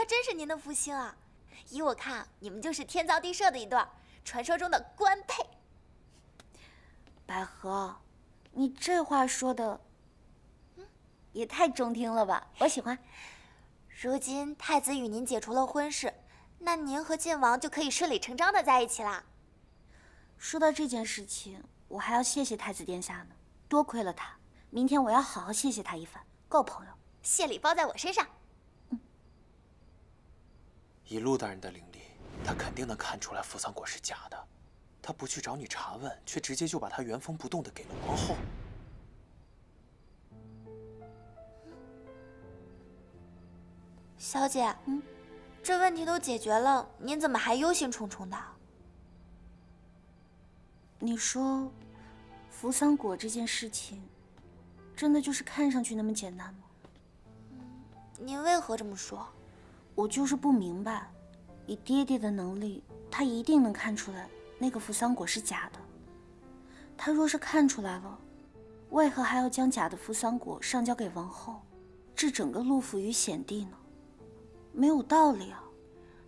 还真是您的福星啊！依我看，你们就是天造地设的一对，传说中的官配。百合，你这话说的，也太中听了吧！我喜欢。如今太子与您解除了婚事，那您和晋王就可以顺理成章的在一起啦。说到这件事情，我还要谢谢太子殿下呢，多亏了他，明天我要好好谢谢他一番，够朋友。谢礼包在我身上。以陆大人的灵力，他肯定能看出来扶桑果是假的。他不去找你查问，却直接就把他原封不动的给了王后。小姐，这问题都解决了，您怎么还忧心忡忡的？你说，扶桑果这件事情，真的就是看上去那么简单吗？您为何这么说？我就是不明白，以爹爹的能力，他一定能看出来那个扶桑果是假的。他若是看出来了，为何还要将假的扶桑果上交给王后，置整个陆府于险地呢？没有道理啊！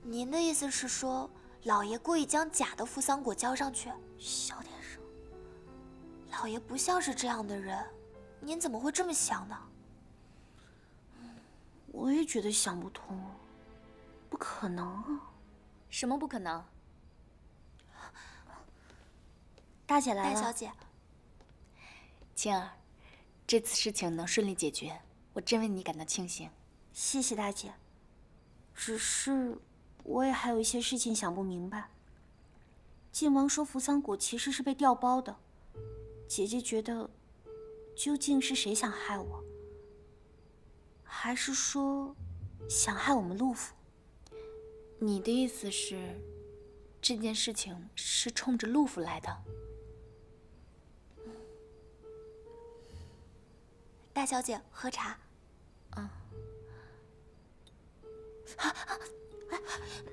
您的意思是说，老爷故意将假的扶桑果交上去？小点声。老爷不像是这样的人，您怎么会这么想呢？我也觉得想不通，不可能啊！什么不可能？大姐来了。大小姐，青儿，这次事情能顺利解决，我真为你感到庆幸。谢谢大姐。只是我也还有一些事情想不明白。晋王说扶桑果其实是被调包的，姐姐觉得究竟是谁想害我？还是说想害我们陆府？你的意思是，这件事情是冲着陆府来的？大小姐，喝茶。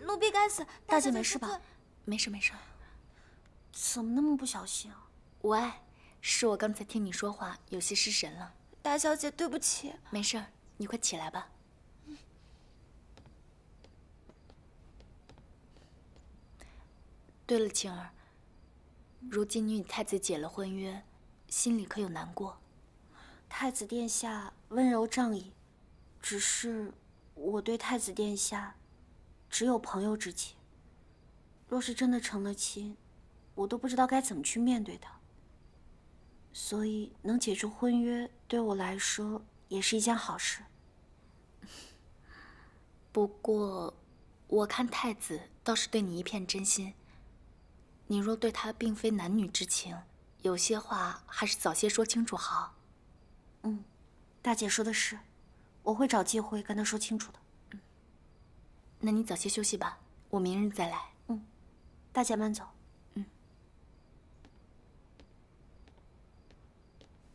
奴婢该死，大姐没事吧？没事没事。怎么那么不小心啊？无碍，是我刚才听你说话有些失神了。大小姐，对不起。没事儿，你快起来吧。对了，青儿，如今你与太子解了婚约，心里可有难过？太子殿下温柔仗义，只是我对太子殿下只有朋友之情。若是真的成了亲，我都不知道该怎么去面对他。所以能解除婚约，对我来说也是一件好事。不过，我看太子倒是对你一片真心。你若对他并非男女之情，有些话还是早些说清楚好。大姐说的是，我会找机会跟他说清楚的。那你早些休息吧，我明日再来。大姐慢走。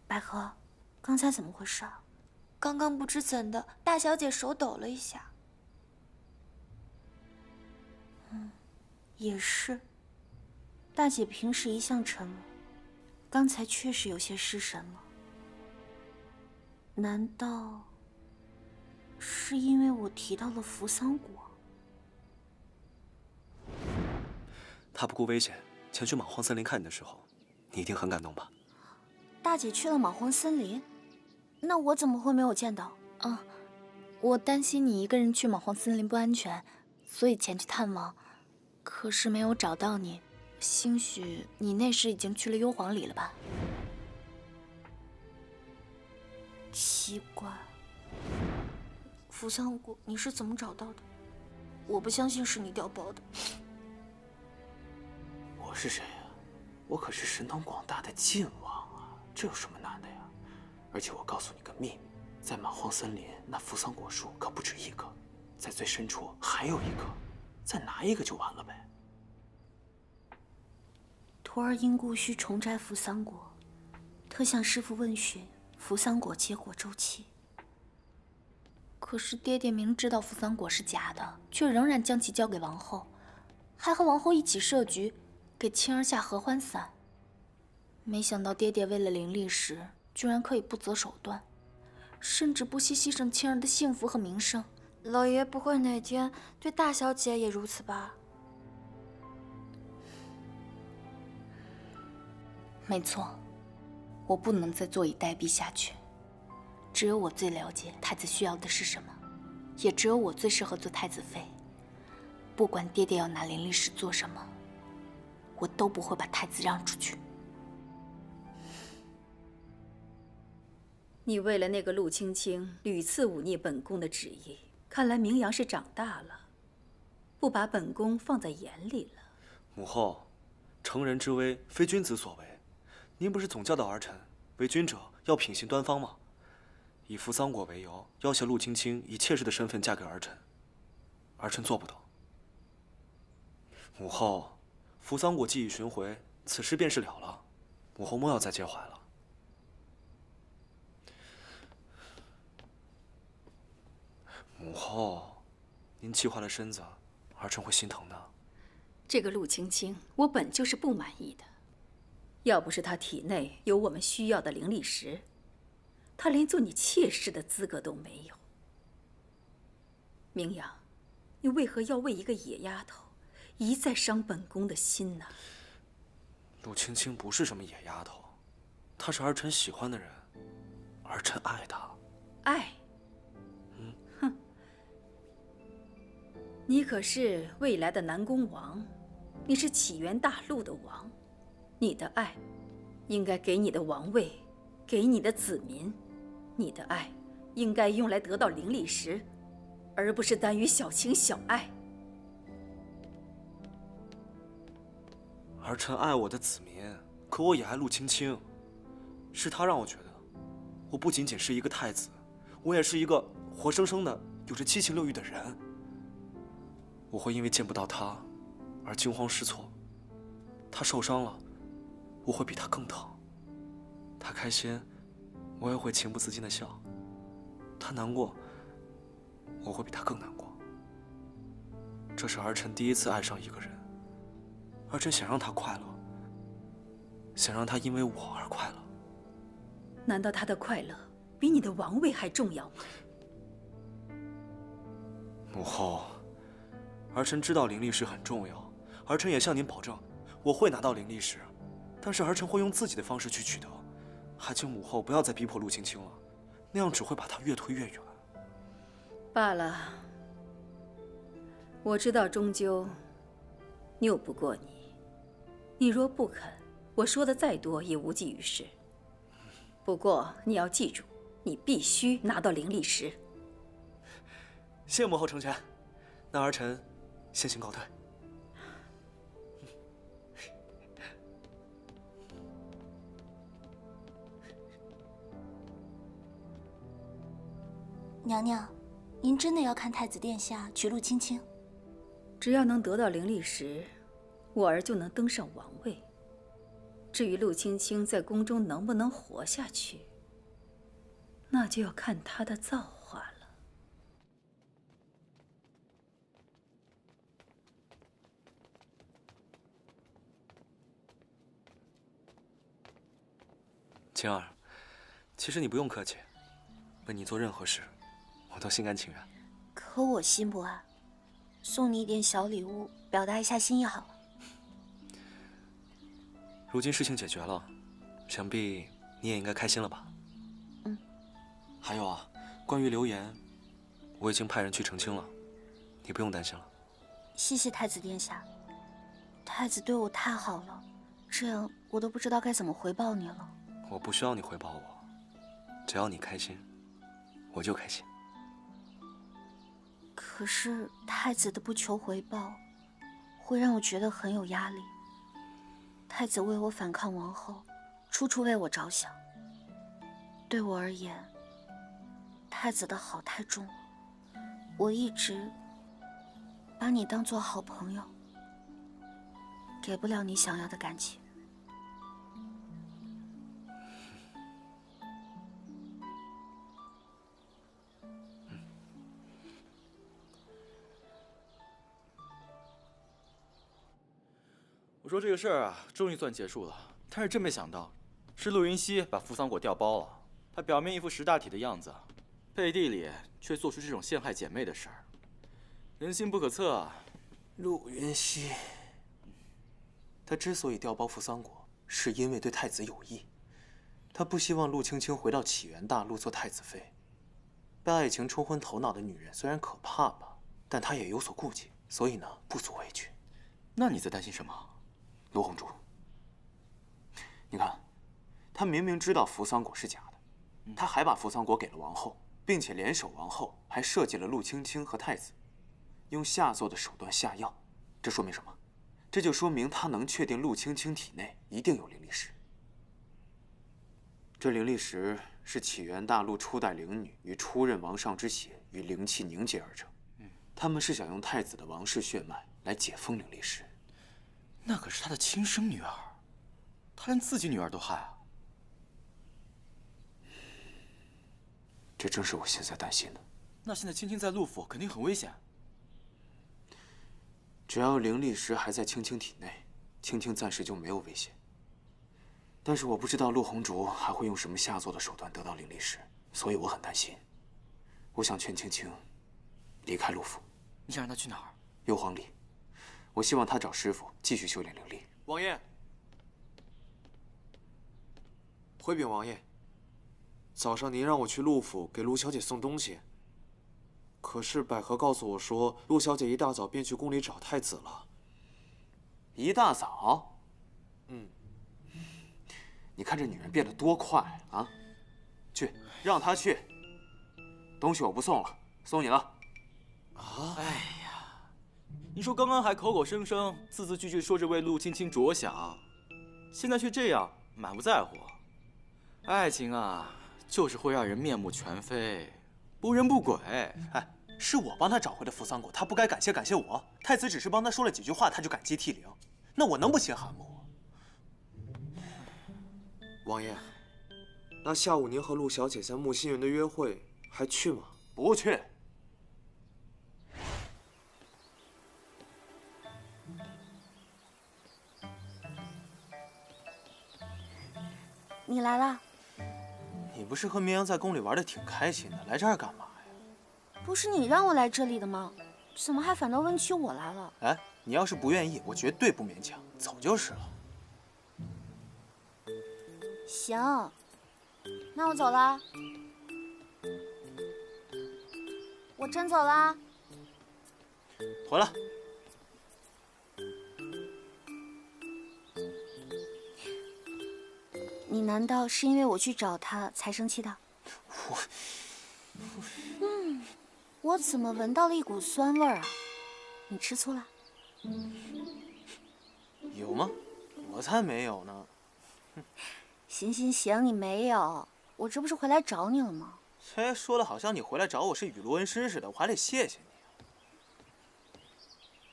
百合，刚才怎么回事啊？刚刚不知怎的，大小姐手抖了一下。也是。大姐平时一向沉稳，刚才确实有些失神了。难道是因为我提到了扶桑果？他不顾危险前去莽荒森林看你的时候，你一定很感动吧？大姐去了莽荒森林，那我怎么会没有见到？我担心你一个人去莽荒森林不安全，所以前去探望，可是没有找到你。兴许你那时已经去了幽篁里了吧？奇怪，扶桑果你是怎么找到的？我不相信是你调包的。我是谁呀？我可是神通广大的晋王啊，这有什么难的呀？而且我告诉你个秘密，在莽荒森林那扶桑果树可不止一个，在最深处还有一个，再拿一个就完了呗。徒儿因故需重摘扶桑果，特向师父问询扶桑果结果周期。可是爹爹明知道扶桑果是假的，却仍然将其交给王后，还和王后一起设局，给青儿下合欢伞。没想到爹爹为了灵力石，居然可以不择手段，甚至不惜牺牲青儿的幸福和名声，老爷不会哪天对大小姐也如此吧？没错，我不能再坐以待毙下去。只有我最了解太子需要的是什么，也只有我最适合做太子妃。不管爹爹要拿凌厉石做什么，我都不会把太子让出去。你为了那个陆青青屡次忤逆本宫的旨意，看来明阳是长大了，不把本宫放在眼里了。母后，成人之危，非君子所为。您不是总教导儿臣，为君者要品行端方吗？以扶桑果为由，要挟陆青青以妾室的身份嫁给儿臣，儿臣做不到。母后，扶桑果既已寻回，此事便是了了，母后莫要再介怀了。母后，您气坏了身子，儿臣会心疼的。这个陆青青，我本就是不满意的。要不是他体内有我们需要的灵力石，他连做你妾室的资格都没有。明阳，你为何要为一个野丫头一再伤本宫的心呢？陆青青不是什么野丫头，她是儿臣喜欢的人，儿臣爱她。爱？哼！你可是未来的南宫王，你是起源大陆的王。你的爱，应该给你的王位，给你的子民。你的爱，应该用来得到灵力石，而不是耽于小情小爱。儿臣爱我的子民，可我也爱陆青青。是她让我觉得，我不仅仅是一个太子，我也是一个活生生的有着七情六欲的人。我会因为见不到她而惊慌失措，她受伤了，我会比她更疼；她开心，我也会情不自禁的笑；她难过，我会比她更难过。这是儿臣第一次爱上一个人，儿臣想让她快乐，想让她因为我而快乐。难道她的快乐比你的王位还重要吗？母后，儿臣知道灵力石很重要，儿臣也向您保证，我会拿到灵力石，但是儿臣会用自己的方式去取得。还请母后不要再逼迫陆青青了，那样只会把她越推越远。罢了，我知道终究拗不过你。你若不肯，我说的再多也无济于事。不过你要记住，你必须拿到灵力石。谢母后成全，那儿臣先行告退。娘娘，您真的要看太子殿下娶陆青青？只要能得到灵力石，我儿就能登上王位。至于陆青青在宫中能不能活下去，那就要看她的造化了。青儿，其实你不用客气，为你做任何事，我都心甘情愿。可我心不安，送你一点小礼物，表达一下心意好了。如今事情解决了，想必你也应该开心了吧？嗯。还有啊，关于流言，我已经派人去澄清了，你不用担心了。谢谢太子殿下，太子对我太好了，这样我都不知道该怎么回报你了。我不需要你回报我，只要你开心，我就开心。可是太子的不求回报，会让我觉得很有压力。太子为我反抗王后，处处为我着想。对我而言，太子的好太重了。我一直把你当做好朋友，给不了你想要的感情。我说这个事儿啊，终于算结束了。但是真没想到，是陆云熙把扶桑果调包了。他表面一副识大体的样子，背地里却做出这种陷害姐妹的事儿，人心不可测啊。陆云熙，他之所以调包扶桑国，是因为对太子有意。他不希望陆青青回到启元大陆做太子妃。被爱情冲昏头脑的女人虽然可怕吧，但她也有所顾忌，所以呢，不足为惧。那你在担心什么？陆红珠，你看，他明明知道扶桑果是假的，他还把扶桑果给了王后，并且联手王后，还设计了陆青青和太子，用下作的手段下药。这说明什么？这就说明他能确定陆青青体内一定有灵力石。这灵力石是启元大陆初代灵女与初任王上之血与灵气凝结而成。他们是想用太子的王室血脉来解封灵力石。那可是他的亲生女儿，他连自己女儿都害啊！这正是我现在担心的。那现在青青在陆府肯定很危险。只要灵力石还在青青体内，青青暂时就没有危险。但是我不知道陆红烛还会用什么下作的手段得到灵力石，所以我很担心。我想劝青青离开陆府。你想让他去哪儿？幽篁里。我希望他找师傅继续修炼灵力。王爷，回禀王爷，早上您让我去陆府给陆小姐送东西，可是百合告诉我说，陆小姐一大早便去宫里找太子了。一大早？嗯。你看这女人变得多快啊！去，让她去。东西我不送了，送你了。啊！哎呀，你说刚刚还口口声声、字字句句说着为陆青青着想，现在却这样满不在乎。爱情啊，就是会让人面目全非，不人不鬼。哎，是我帮他找回的扶桑果，他不该感谢我。太子只是帮他说了几句话，他就感激涕零，那我能不心寒吗？王爷，那下午您和陆小姐在木心园的约会还去吗？不去。你来了？你不是和绵阳在宫里玩的挺开心的，来这儿干嘛呀？不是你让我来这里的吗？怎么还反倒问起我来了？哎，你要是不愿意，我绝对不勉强，走就是了。行，那我走了。我真走了。回来。你难道是因为我去找他才生气的？我怎么闻到了一股酸味儿啊？你吃醋了？有吗？我才没有呢。行行行，你没有，我这不是回来找你了吗？嘿，说的好像你回来找我是雨露恩师似的，我还得谢谢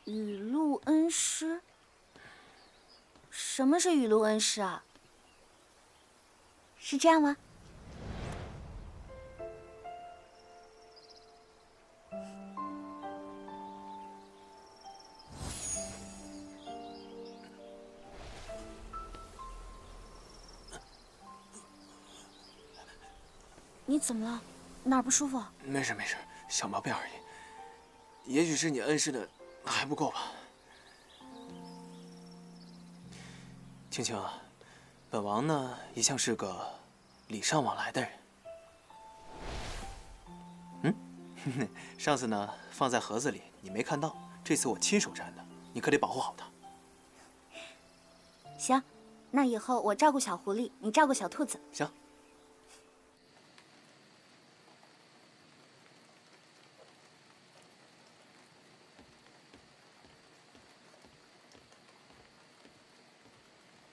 你。雨露恩师？什么是雨露恩师啊？是这样吗？你怎么了？哪儿不舒服？没事，小毛病而已。也许是你恩师的还不够吧。青青啊，本王呢一向是个礼尚往来的人。上次呢放在盒子里，你没看到，这次我亲手摘的，你可得保护好它。行，那以后我照顾小狐狸，你照顾小兔子。行。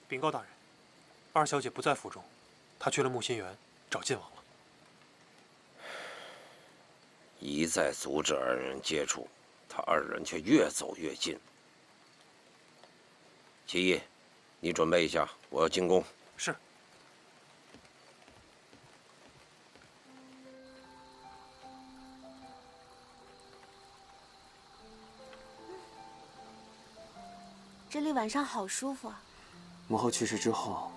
禀告大人，二小姐不在府中，她去了木心园找晋王了。一再阻止二人接触，他二人却越走越近。齐义，你准备一下，我要进宫。是。这里晚上好舒服啊。母后去世之后，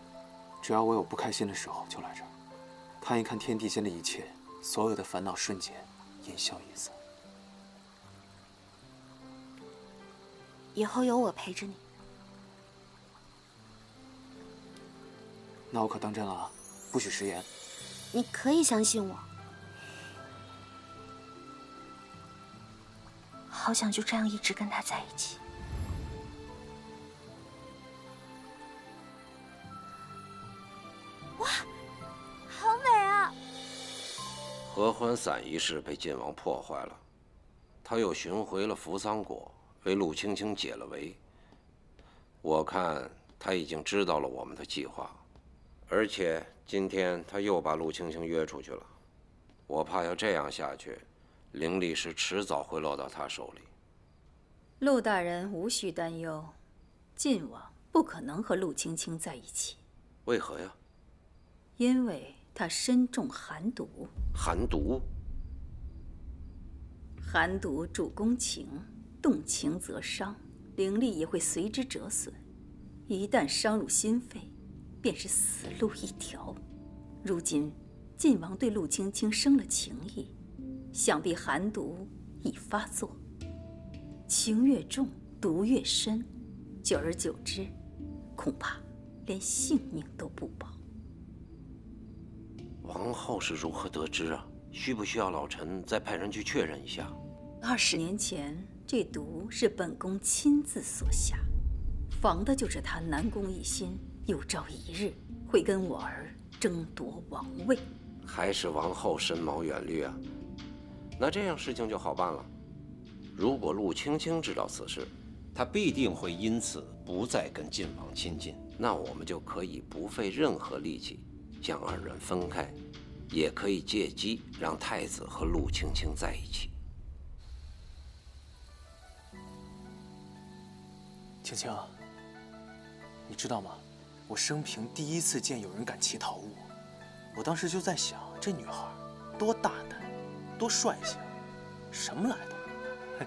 只要我有不开心的时候，就来这儿，看一看天地间的一切，所有的烦恼瞬间言笑意思。以后有我陪着你。那我可当真了啊，不许食言。你可以相信我。好想就这样一直跟他在一起。哇，好美啊！合欢伞一事被晋王破坏了，他又寻回了扶桑国，为陆青青解了围。我看他已经知道了我们的计划，而且今天他又把陆青青约出去了。我怕要这样下去，灵力石迟早会落到他手里。陆大人无需担忧，晋王不可能和陆青青在一起。为何呀？因为他身中寒毒。寒毒？寒毒主攻情，动情则伤，灵力也会随之折损。一旦伤入心肺，便是死路一条。如今晋王对陆青青生了情意，想必寒毒已发作。情越重，毒越深，久而久之，恐怕连性命都不保。王后是如何得知啊？需不需要老臣再派人去确认一下？20年前，这毒是本宫亲自所下，防的就是他南宫一心有朝一日会跟我儿争夺王位。还是王后深谋远虑啊？那这样事情就好办了。如果陆青青知道此事，她必定会因此不再跟晋王亲近，那我们就可以不费任何力气将二人分开，也可以借机让太子和陆青青在一起。青青，你知道吗？我生平第一次见有人敢乞讨我，我当时就在想，这女孩多大胆，多率性，什么来头？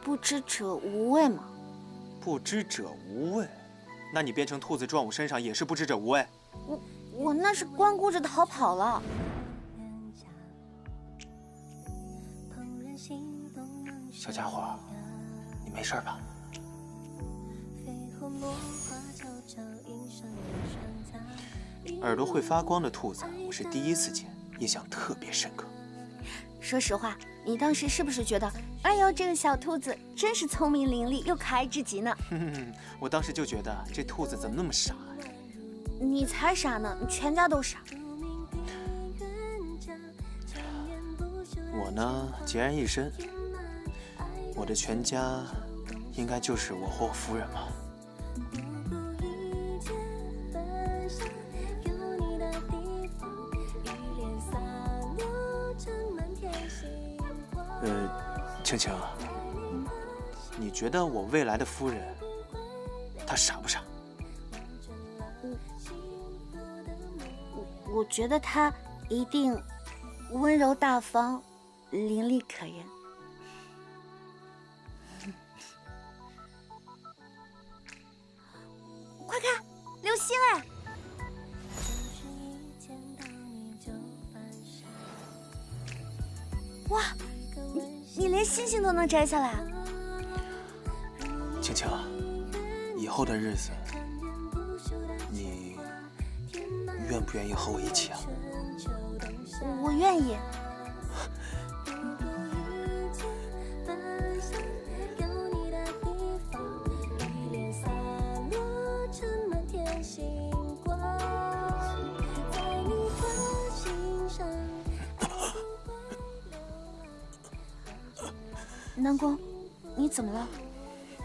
不知者无畏嘛。不知者无畏，那你变成兔子撞我身上也是不知者无畏？我那是光顾着逃跑了。小家伙，你没事吧？耳朵会发光的兔子，我是第一次见，印象特别深刻。说实话，你当时是不是觉得，哎呦，这个小兔子真是聪明伶俐又可爱至极呢？我当时就觉得这兔子怎么那么傻呀？你才傻呢，你全家都傻。我呢，孑然一身，我的全家应该就是我和我夫人吧。青青，你觉得我未来的夫人，她傻不傻？我觉得她一定温柔大方，伶俐可人。快看，流星哎！哇，你连星星都能摘下来？青青，以后的日子，你愿不愿意和我一起啊？我愿意。南宫，你怎么了？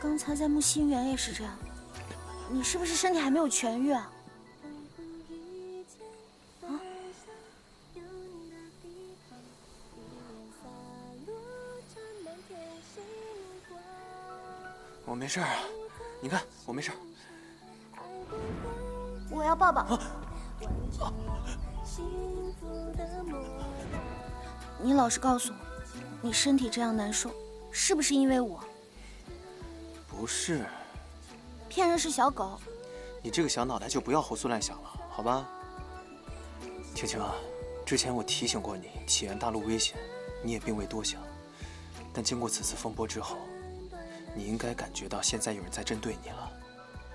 刚才在木心园也是这样，你是不是身体还没有痊愈啊？我没事啊，你看我没事。我要抱抱。你老实告诉我，你身体这样难受，是不是因为我？不是。骗人是小狗。你这个小脑袋就不要胡思乱想了，好吧？青青啊，之前我提醒过你，起源大陆危险，你也并未多想。但经过此次风波之后，你应该感觉到现在有人在针对你了，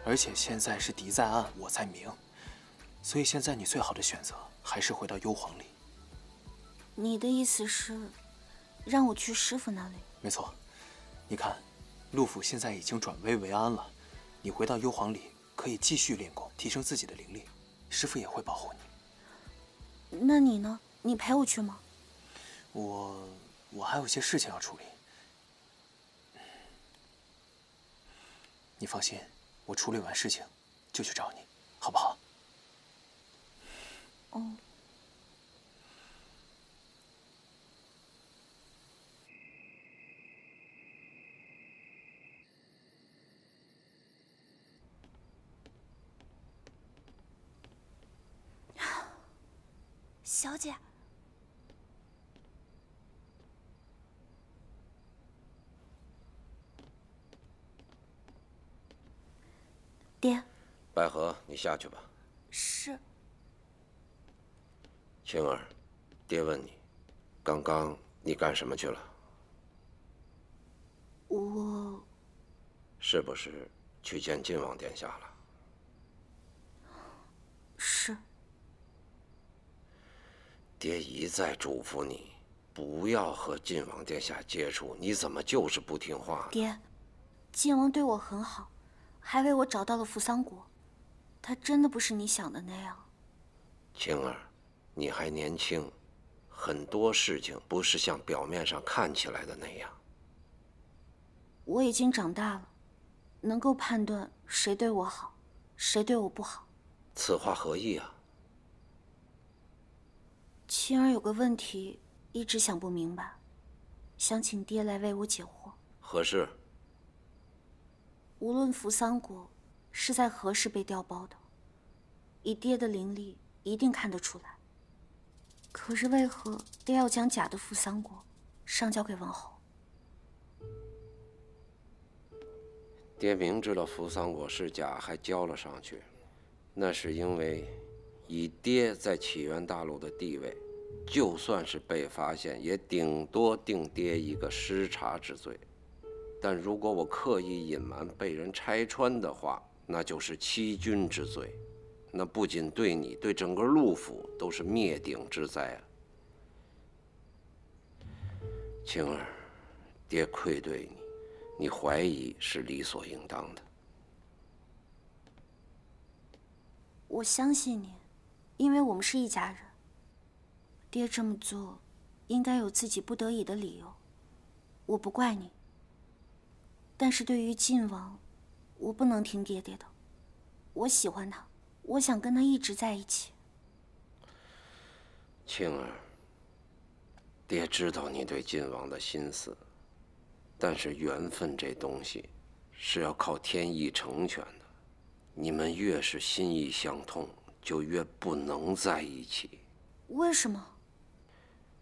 而且现在是敌在暗，我在明，所以现在你最好的选择还是回到幽篁里。你的意思是，让我去师傅那里？没错，你看，陆府现在已经转危为安了，你回到幽篁里可以继续练功，提升自己的灵力，师傅也会保护你。那你呢？你陪我去吗？我还有些事情要处理。你放心，我处理完事情就去找你，好不好？哦。小姐，爹。百合，你下去吧。是。青儿，爹问你，刚刚你干什么去了？我是不是去见晋王殿下了？是。爹一再嘱咐你，不要和晋王殿下接触，你怎么就是不听话呢？爹，晋王对我很好，还为我找到了扶桑国，他真的不是你想的那样。青儿，你还年轻，很多事情不是像表面上看起来的那样。我已经长大了，能够判断谁对我好，谁对我不好。此话何意啊？青儿有个问题一直想不明白，想请爹来为我解惑。何事？无论扶桑国是在何时被调包的，以爹的灵力一定看得出来。可是为何爹要将假的扶桑国上交给王后？爹明知道扶桑果是假，还交了上去，那是因为以爹在起源大陆的地位，就算是被发现，也顶多定爹一个失察之罪。但如果我刻意隐瞒，被人拆穿的话，那就是欺君之罪，那不仅对你，对整个陆府都是灭顶之灾啊！青儿，爹愧对你。你怀疑是理所应当的。我相信你，因为我们是一家人。爹这么做，应该有自己不得已的理由，我不怪你。但是对于晋王，我不能听爹爹的。我喜欢他，我想跟他一直在一起。青儿，爹知道你对晋王的心思。但是缘分这东西，是要靠天意成全的。你们越是心意相通，就越不能在一起。为什么？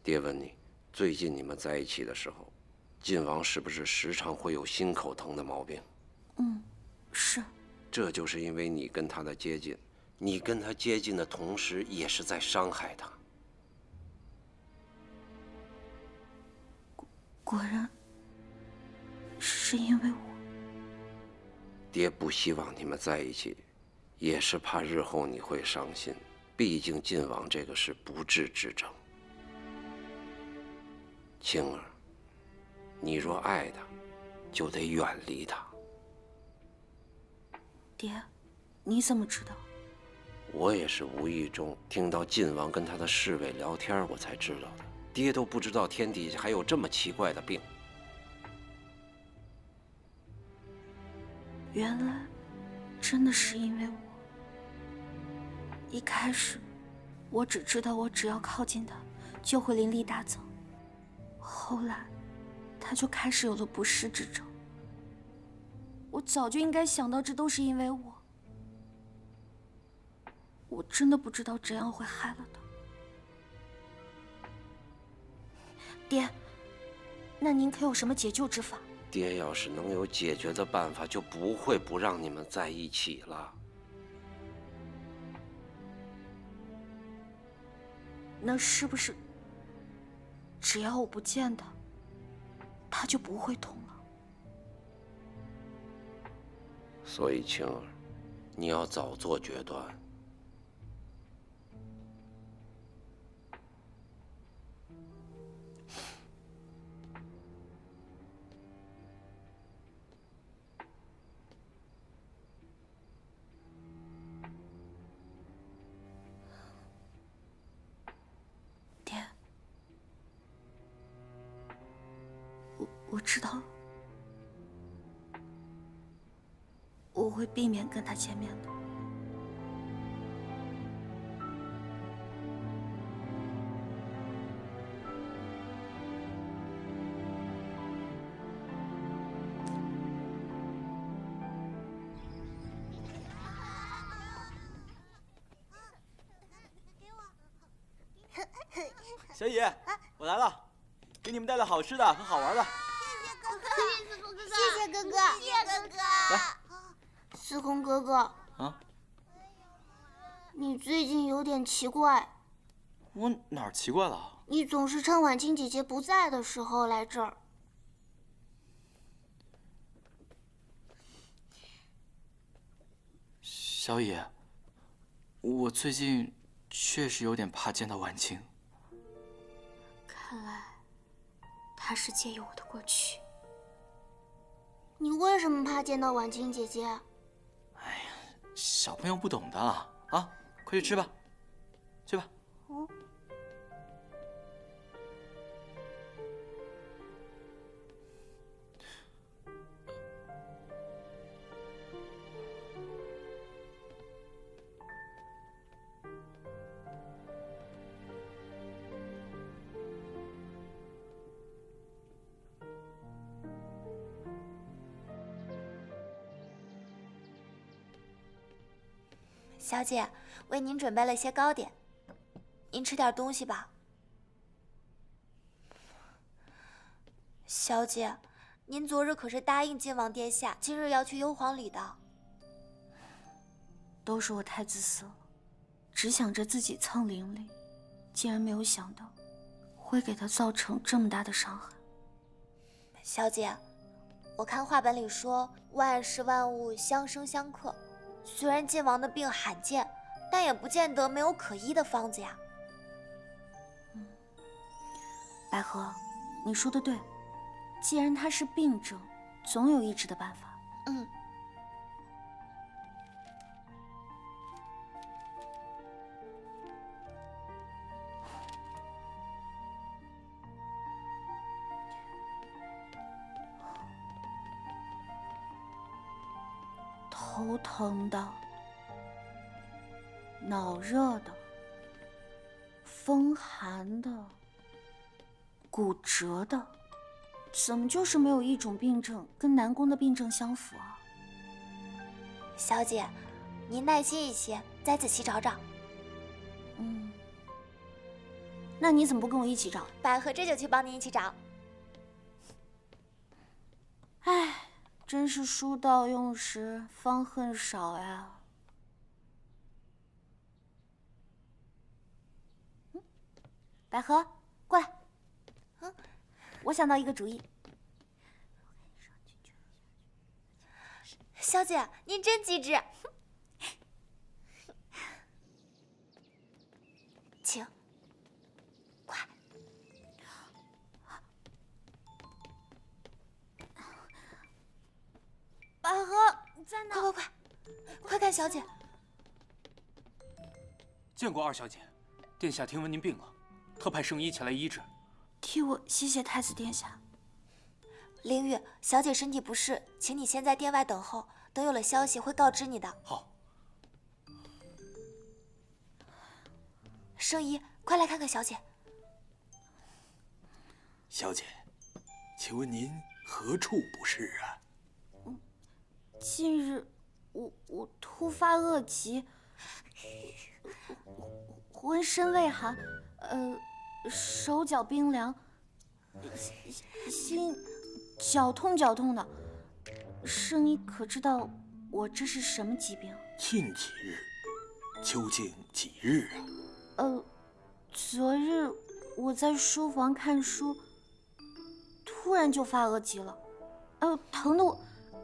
爹问你，最近你们在一起的时候，晋王是不是时常会有心口疼的毛病？是。这就是因为你跟他的接近，你跟他接近的同时，也是在伤害他。果然。是因为我，爹不希望你们在一起，也是怕日后你会伤心。毕竟晋王这个是不治之症。青儿，你若爱他，就得远离他。爹，你怎么知道？我也是无意中听到晋王跟他的侍卫聊天，我才知道的。爹都不知道天底下还有这么奇怪的病。原来，真的是因为我。一开始，我只知道我只要靠近他，就会灵力大增。后来，他就开始有了不适之症。我早就应该想到，这都是因为我。我真的不知道这样会害了他。爹，那您可有什么解救之法？爹要是能有解决的办法，就不会不让你们在一起了。那是不是只要我不见他，他就不会痛了。所以青儿，你要早做决断。爹，我知道了，我会避免跟他见面的。小野，我来了，给你们带了好吃的和好玩的。谢谢哥哥，谢谢哥哥。来，司空哥哥，啊，你最近有点奇怪，我哪儿奇怪了？你总是趁婉清姐姐不在的时候来这儿。小野，我最近确实有点怕见到婉清。看来，他是介意我的过去。你为什么怕见到婉清姐姐？小朋友不懂的啊，快去吃吧，去吧。小姐，为您准备了些糕点，您吃点东西吧。小姐，您昨日可是答应晋王殿下，今日要去幽篁里的。都是我太自私了，只想着自己蹭伶俐，竟然没有想到会给他造成这么大的伤害。小姐，我看话本里说万事万物相生相克，虽然晋王的病罕见，但也不见得没有可医的方子呀。百合，你说的对，既然他是病症，总有医治的办法。头疼的，脑热的，风寒的，骨折的，怎么就是没有一种病症跟南宫的病症相符啊？小姐，您耐心一些，再仔细找找。那你怎么不跟我一起找？百合这就去帮您一起找。唉，真是书到用时方恨少呀。百合，过来。我想到一个主意。小姐，您真机智。请。百合，你在哪？快看小姐！见过二小姐，殿下听闻您病了，特派圣医前来医治。替我谢谢太子殿下。凌月，小姐身体不适，请你先在殿外等候，等有了消息会告知你的。好。圣医，快来看看小姐。小姐，请问您何处不适啊？近日，我突发恶疾，浑身畏寒，手脚冰凉，心绞痛的。圣医可知道我这是什么疾病？近几日，究竟几日啊？昨日我在书房看书，突然就发恶疾了，疼得我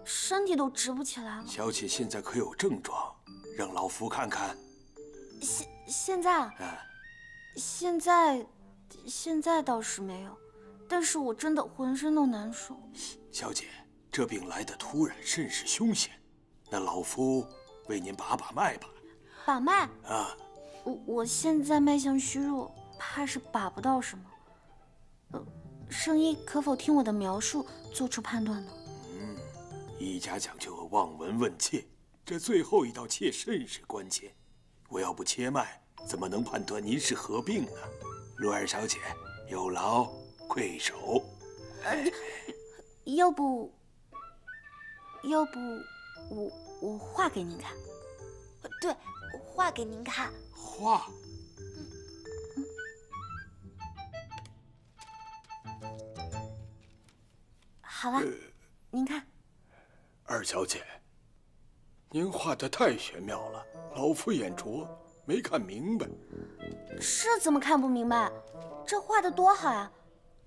身体都直不起来了。小姐现在可有症状？让老夫看看。现在啊，现在倒是没有，但是我真的浑身都难受。小姐，这病来得突然，甚是凶险。那老夫为您把脉吧。把脉啊？我现在脉象虚弱，怕是把不到什么。圣医可否听我的描述做出判断呢？医家讲究望闻问切，这最后一道切甚是关键。我要不切脉，怎么能判断您是何病呢？陆二小姐，有劳跪首。要不我画给您看。对，画给您看。画。好了，您看。二小姐，您画得太玄妙了，老夫眼拙，没看明白。这怎么看不明白？这画得多好呀！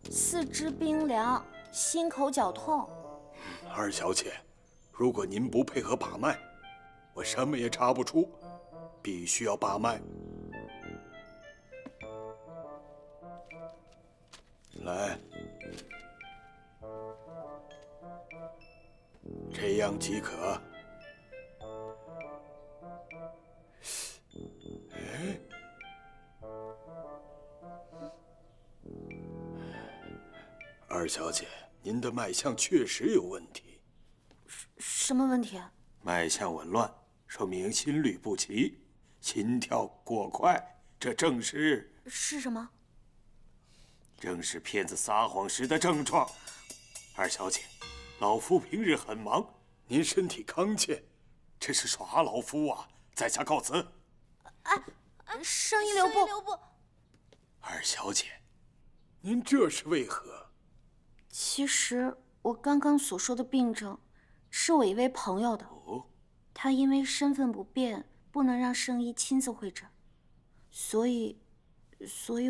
四肢冰凉，心口绞痛。二小姐，如果您不配合把脉，我什么也查不出，必须要把脉。来，这样即可。哎，二小姐，您的脉象确实有问题。什么问题啊？脉象紊乱，说明心律不齐，心跳过快，这正是什么？正是骗子撒谎时的症状。二小姐，老夫平日很忙，您身体康健，这是耍老夫啊！在下告辞。圣医留步。二小姐，您这是为何？其实我刚刚所说的病症，是我一位朋友的。他因为身份不便，不能让圣医亲自会诊，所以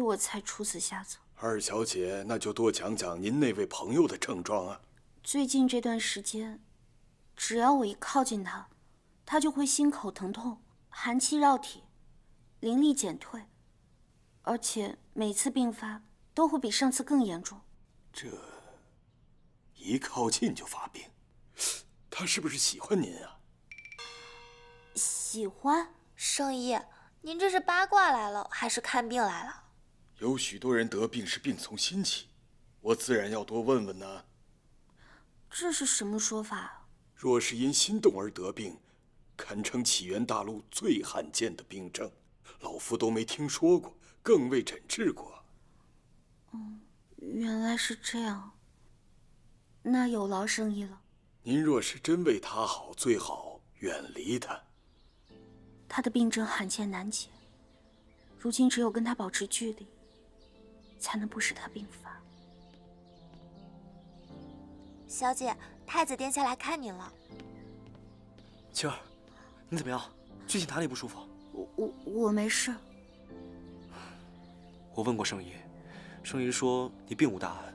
我才出此下策。二小姐，那就多讲讲您那位朋友的症状啊。最近这段时间，只要我一靠近他，他就会心口疼痛、寒气绕体、灵力减退，而且每次病发都会比上次更严重。这一靠近就发病，他是不是喜欢您啊？喜欢？圣医，您这是八卦来了，还是看病来了？有许多人得病是病从心起，我自然要多问问呢。这是什么说法？若是因心动而得病，堪称起源大陆最罕见的病症，老夫都没听说过，更未诊治过。原来是这样。那有劳圣医了。您若是真为他好，最好远离他。他的病症罕见难解，如今只有跟他保持距离，才能不使他病发。小姐，太子殿下来看您了。青儿，你怎么样？具体哪里不舒服？我没事。我问过圣医，圣医说你并无大碍，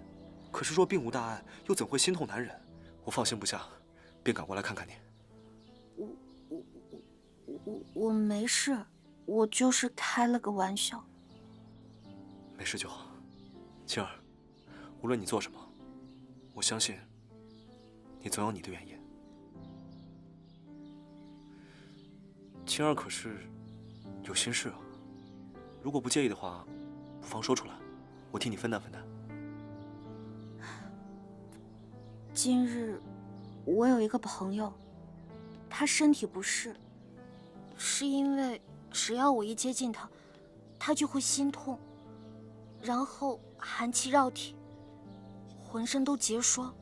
可是若并无大碍，又怎会心痛难忍？我放心不下，便赶过来看看你。我没事，我就是开了个玩笑。没事就好。青儿，无论你做什么，我相信你总有你的原因。青儿可是有心事啊，如果不介意的话，不妨说出来，我替你分担分担。今日我有一个朋友，他身体不适，是因为只要我一接近他，他就会心痛，然后寒气绕体，浑身都结霜，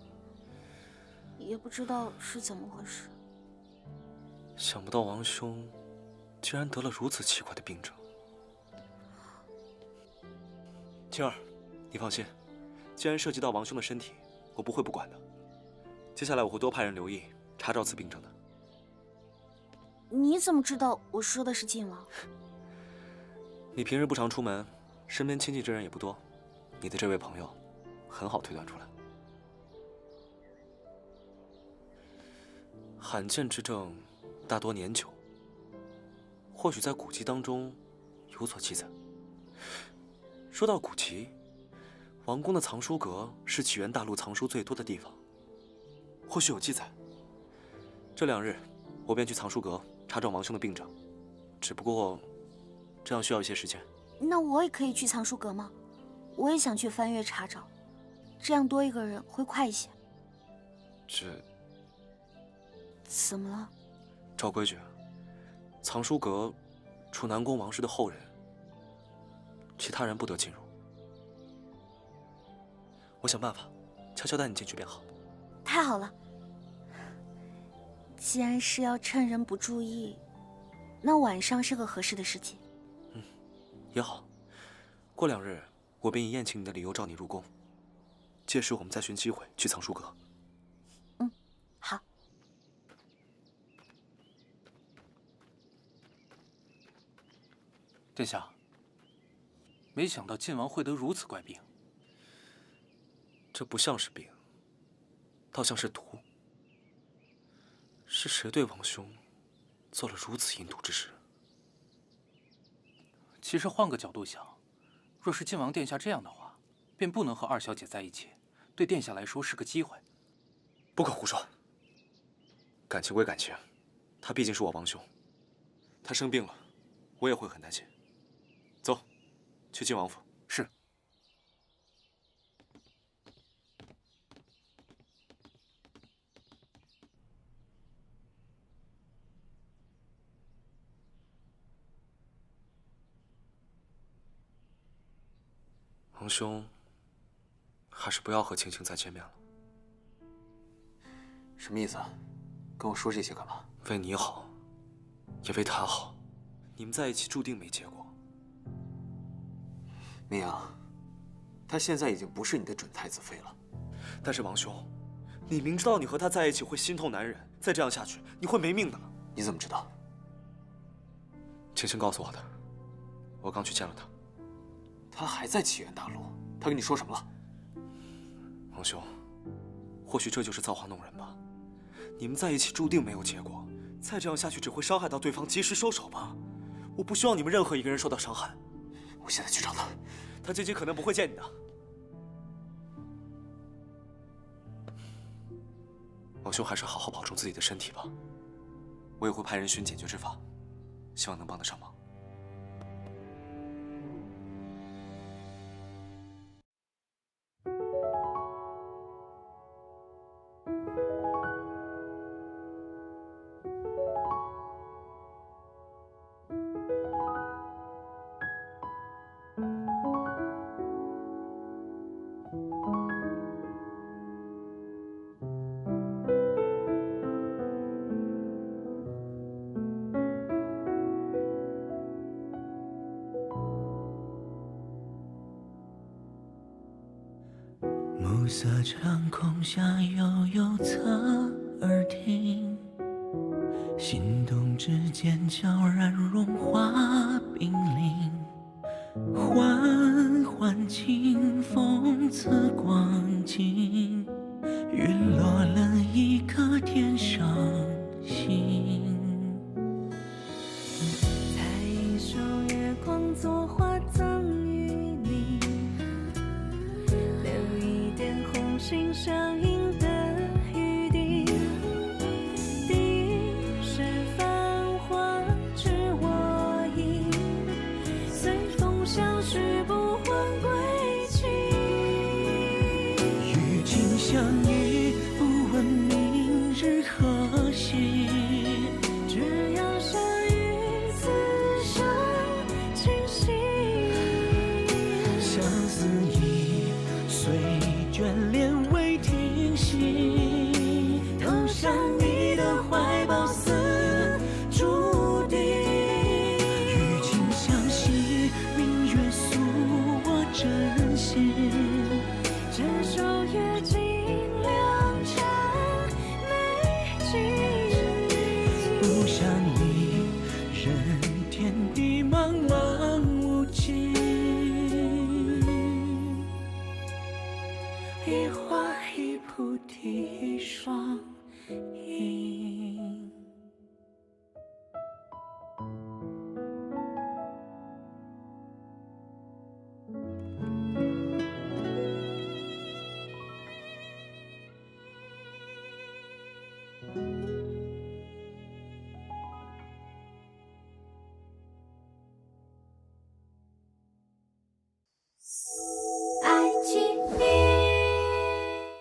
也不知道是怎么回事。想不到王兄竟然得了如此奇怪的病症。青儿，你放心，既然涉及到王兄的身体，我不会不管的。接下来我会多派人留意查找此病症的。你怎么知道我说的是晋王？你平日不常出门，身边亲近之人也不多。你的这位朋友很好推断出来。罕见之症大多年久，或许在古籍当中有所记载。说到古籍，王宫的藏书阁是起源大陆藏书最多的地方，或许有记载。这2日，我便去藏书阁查找王兄的病症，只不过这样需要一些时间。那我也可以去藏书阁吗？我也想去翻阅查找，这样多一个人会快一些。这怎么了？照规矩，藏书阁除南宫王氏的后人，其他人不得进入。我想办法，悄悄带你进去便好。太好了，既然是要趁人不注意，那晚上是个合适的时机。也好，过2日我便以宴请你的理由召你入宫，届时我们再寻机会去藏书阁。好。殿下，没想到晋王会得如此怪病。这不像是病，倒像是毒。是谁对王兄做了如此阴毒之事？其实换个角度想，若是晋王殿下这样的话，便不能和2小姐在一起，对殿下来说是个机会。不可胡说。感情归感情，他毕竟是我王兄，他生病了，我也会很担心。走，去晋王府。是。王兄，还是不要和青青再见面了。什么意思啊？跟我说这些干嘛？为你好，也为他好。你们在一起注定没结果。明阳，他现在已经不是你的准太子妃了。但是王兄，你明知道你和他在一起会心痛难忍，再这样下去你会没命的。你怎么知道？青青告诉我的，我刚去见了他。他还在起源大陆，他跟你说什么了？王兄，或许这就是造化弄人吧。你们在一起注定没有结果，再这样下去只会伤害到对方，及时收手吧。我不希望你们任何一个人受到伤害。我现在去找他。他近期可能不会见你的。王兄还是好好保重自己的身体吧。我也会派人寻解决之法，希望能帮得上忙。暮色长空下，悠悠侧耳听，心动之间悄然融化冰凌。缓缓清风刺光景，陨落了一颗天上星。采一束月光作花赠予你，留一点红心相印的余地。地是繁华知我意，随风相许不还归期。与君相遇，不一双鹰。